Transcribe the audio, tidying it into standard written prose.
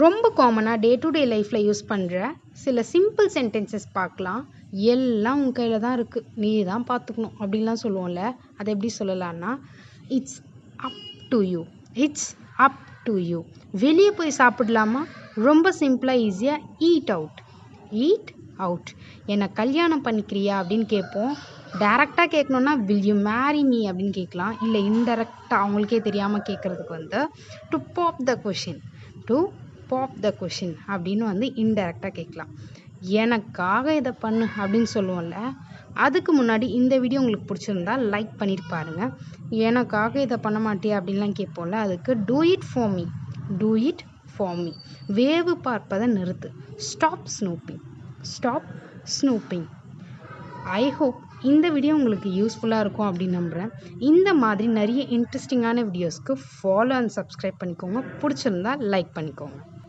ரொம்ப காமனாக day to day லைஃப்பில் யூஸ் பண்ணுற சில சிம்பிள் சென்டென்சஸ் பார்க்கலாம். எல்லாம் உன் கையில் தான் இருக்குது, நீ தான் பார்த்துக்கணும் அப்படின்லாம் சொல்லுவோம்ல. அதை எப்படி சொல்லலான்னா, it's up to you. It's up to you. வெளியே போய் சாப்பிடலாமா? ரொம்ப சிம்பிளாக ஈஸியாக ஈட் அவுட். Eat out. என்னை கல்யாணம் பண்ணிக்கிறியா அப்படின்னு கேட்போம். டைரெக்டாக கேட்கணுன்னா வில் யூ மேரி மீ அப்படின்னு கேட்கலாம். இல்லை இன்டெரக்டாக அவங்களுக்கே தெரியாமல் கேட்குறதுக்கு to pop the question. To pop the question அப்படின்னு இன்டெரக்டாக கேட்கலாம். எனக்காக இதை பண்ணு அப்படின்னு சொல்லுவோம்ல. அதுக்கு முன்னாடி இந்த வீடியோ உங்களுக்கு பிடிச்சிருந்தா லைக் பண்ணிட்டு பாருங்க. எனக்காக இதை பண்ண மாட்டியா அப்படின்லாம் கேட்போம்ல. அதுக்கு do it for me. Do it for me. வேவு பார்ப்பதை நிறுத்து. Stop snooping. Stop snooping. I hope இந்த வீடியோ உங்களுக்கு யூஸ்ஃபுல்லாக இருக்கும் அப்படின்னு நம்புகிறேன். இந்த மாதிரி நிறைய இன்ட்ரெஸ்டிங்கான வீடியோஸ்க்கு ஃபாலோ அண்ட் சப்ஸ்கிரைப் பண்ணிக்கோங்க. பிடிச்சிருந்தா லைக் பண்ணிக்கோங்க.